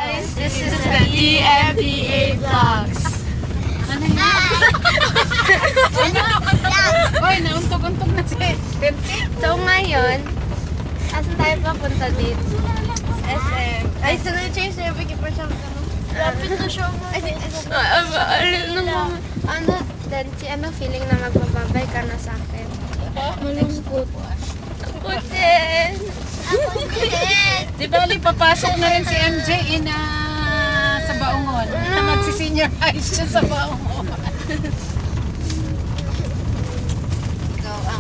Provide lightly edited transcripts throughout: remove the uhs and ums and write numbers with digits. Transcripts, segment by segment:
Guys, this is the DMDA Vlogs. Ano yun? Hoy, nauntog-untog na si Betsy. So ngayon, asan tayo papunta dito? SM. Ay, so na-change na yung pa siya. Lapit na siya mo. Ano, Dancy, ano feeling na magbababay ka na sa akin? Malungkot. Ako din. Di ba, papasok na rin si MJ sa Baungon. Magsi-senior high siya sa Baungon.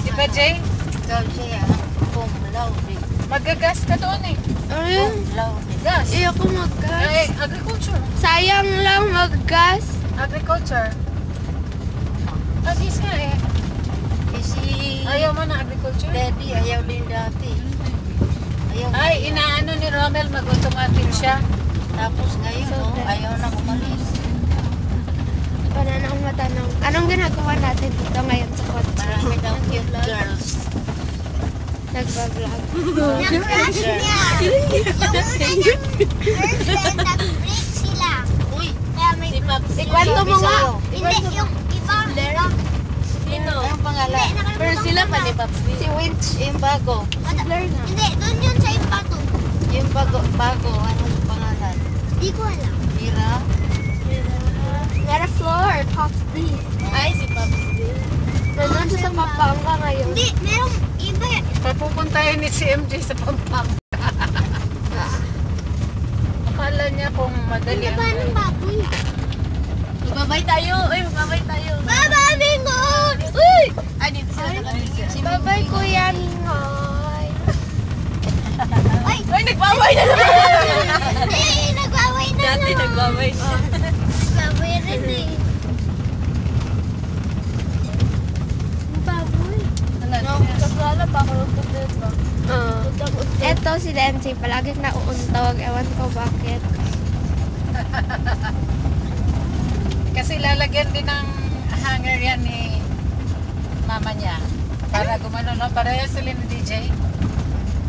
Di ba, Jay? Ikaw siya, pumlaw din. Magagas ka doon eh. Ayun. Pumlaw din. Gas. Ayoko mag-gas. Ay, agriculture. Sayang lang mag-gas. Agriculture. Agis nga eh. Kasi Ayaw mo na agriculture? daddy, ayaw din dati. Ayaw Ay, inaano ni Romel, mag-automatic siya. Tapos ngayon, ayaw na umalis. Para na akong matanong, anong ginagawa natin dito ngayon sa kotse? Marami daw cute girls. Nagbablog. Nag-crash niya. Yung nag-break sila. Uy, Kaya may... Ikwento mo nga. Hindi, yung iba. sino? Anong pangalan? Pero sila pa ni Paps. Si Winch. Yung bago. Hindi, doon yun sa impato. Yung bago. Anong pangalan? Di ko alam. Mira? Ngara floor, top D. Ay, si Paps. Nandun siya sa Pampanga ngayon. Hindi, merong iba. Papupuntahin ni si MJ sa Pampanga. Akala niya kung madali Ano ba ng baboy? Magbabay tayo. Uy, magbabay tayo. Bye-bye, Bingo! Uy! Ay, dito sila nakalisa. Bye-bye, Kuya Ningoy. Ay! Ay, nagbabay na naman. Eh, nagbaway na Dati naman. nagbabay. Nagbaway rin eh. Baboy. Kasala pa ako ng dito. Eto si Dancy, palaging nauuntog. Ewan ko bakit. Kasi lalagyan din ng hanger yan ni mama niya. Para gumano, no? Pareho sila ni DJ.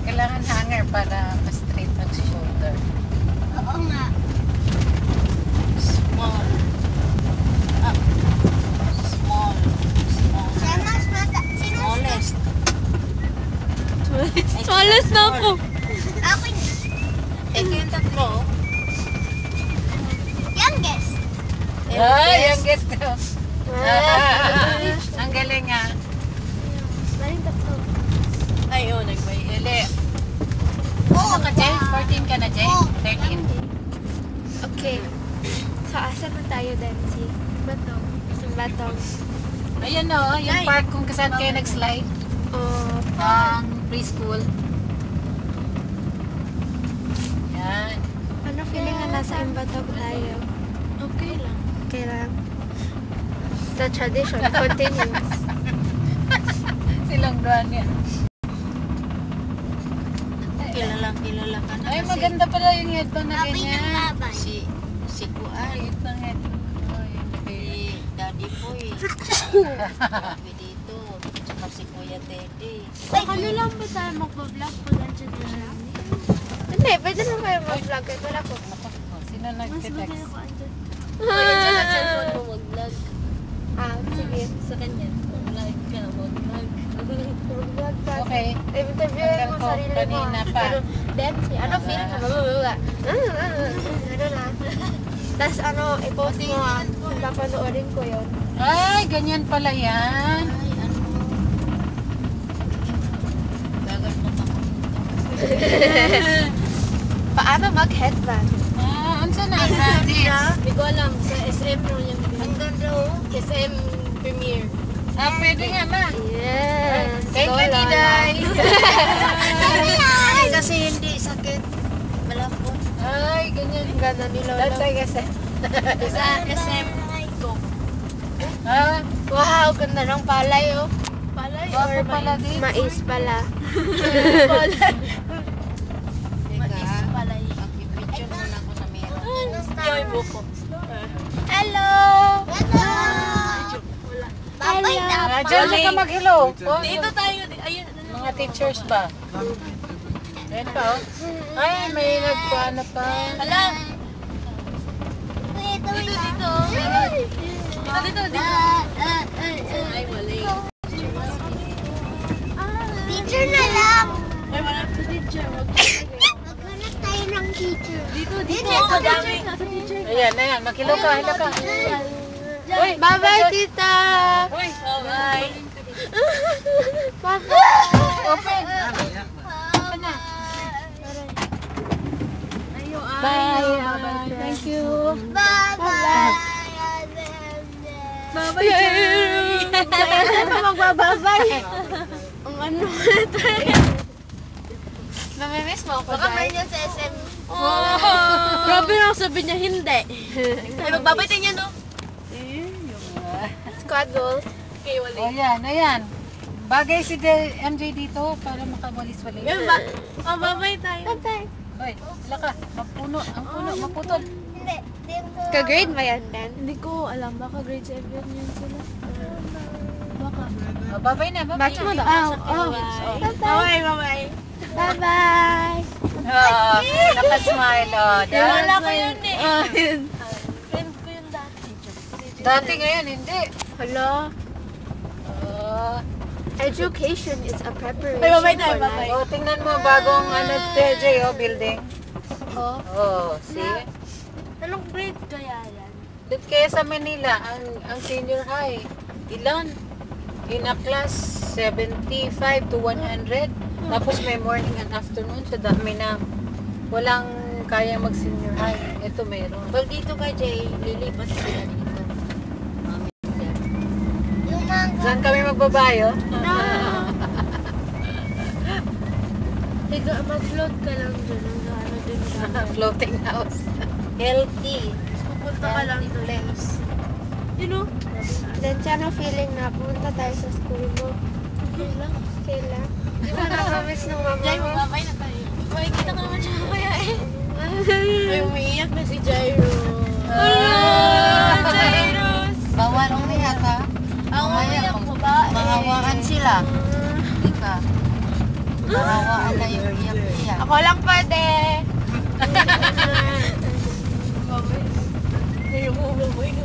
Kailangan hanger para mas straight ang shoulder. Oo nga. Small. Up. Small. Siya mas mata. Sino? Smallest. Smallest na ako. Ako yun. Ito yung tatlo. Youngest. Ay, yung guest ko. Ang galing nga. Ay, oh, nagbay. Dili. Ano ka, Jay? 14 ka na, Jay? 13. Okay. So, asan na tayo, Dancy? Batong. Batong. Ayan o, yung park kung saan kayo nag-slide. Oh, Ang preschool. Yan. ano feeling na nasa Imbatog tayo? Okay lang. Okay lang. The tradition continues. Silang doon yan. Kilala ka na. Ay, kasi maganda pala yung headband na Sabi ng ganyan. babay. Si Kuan. Ito ang headband. Si Daddy Boy. Sabi dito. Tsaka si Kuya Teddy. Ano lang ba tayo magpa-vlog pag nandiyan na siya? Hindi, pwede na kayo mag-vlog. Kahit wala ko. Sino nag-text? Kuya dyan ang cellphone mo mag-vlog. Ah, sige. Sa kanya. Mag-vlog ka. Mag-vlog. Mag-vlog pa. Okay. Interviewin mo Tanggal ko sarili mo. kanina pa. Pero, Dancy, ano feeling na bababa? Ano na. Tapos ano, i-post mo ah. Napanoorin ko yun. Ay, ganyan pala yan. Ay, ano. Gagal mo pa. Paano mag-headband? Ah, ano na? Practice. Hindi ko alam. Sa SM mo yung Ang ganda oh. SM premiere. Ah, pwede nga na. Yes. Thank Go, you, Lola. Diday. Ay, kasi hindi sakit. Malambot. Ay, ganyan. Ang ganda ni Lola. That's like I said. Sa SM ko. Ah, Wow, ganda ng palay oh. Palay Guwapo or pala dito. mais pala. Teka, pag-picture muna ako sa Mira. Yoy, buko. Hello! Babay na. ah, dyan ka mag-hello. Oh, Dito tayo. Ayun. mga teachers ba? Ayan pa, oh. Ay, may nagpaano pa. Hala, Ay, mali. Teacher na lang. Ay, wala sa teacher. Maghanap tayo ng teacher. Dito. Madami. Ayan, ayan. Makilo ka, hila ka. Uy, Bye-bye, tita! Uy, Bye. Bye-bye! open. Bye. Thank you. Bye-bye. Saan pa magbababay? Ang ano ito Namimiss mo ako, Baka Jai? may yan sa SM. Grabe lang sabi niya, hindi. Ay, magbabay tayo niya, no? Squad goal. Okay, wali. O yan, ayan. Bagay si MJ dito para makawalis-walis. Babay tayo. Bye-bye. Hoy, hila ka. Mapuno. Ang puno, maputol. Hindi. Dito. Ka-grade ba yan, Ben? Hindi ko alam. Baka grade 7 yun sila. Baka. O, babay na, babay. Match mo daw. Bye. Bye. Bye-bye. Oh, nakasmile. Oh, Wala dahil ko yun eh. Friend ko yun dati. dati ngayon, hindi. Hello? Oh, Education is a preparation Ay, bye-bye tayo, for bye-bye. life. oh, tingnan mo, bagong ano, TJ, oh, building. Oh. Oh, see? Anong grade kaya yan? Doon kaya sa Manila, ang senior high, ilan? In a class, 75 to 100. Tapos may morning and afternoon, so dami na. Walang kaya mag-senior high. Ito meron. Pag dito ka, Jay, lilipas sila dito. Yung mga Saan kami magbabayo? Mag-float ka lang dun. Ano din ka. Floating house. Healthy. Pupunta ka lang Healthy dun. place. You know? Then, siya feeling na pumunta tayo sa school mo. Okay lang. Kailan? Di ba nakamiss ng mama Jay, mo? magbabay na tayo. Makikita ko naman siya kaya eh. Ay, umiiyak na si Jairo. Jairus! Bawal umiyak ha? Ang umiiyak ko ba? Mahawaan sila. Ika. Mahawaan na yung iyak-iyak. Ako lang pwede. Babay. Ay, umubabay na.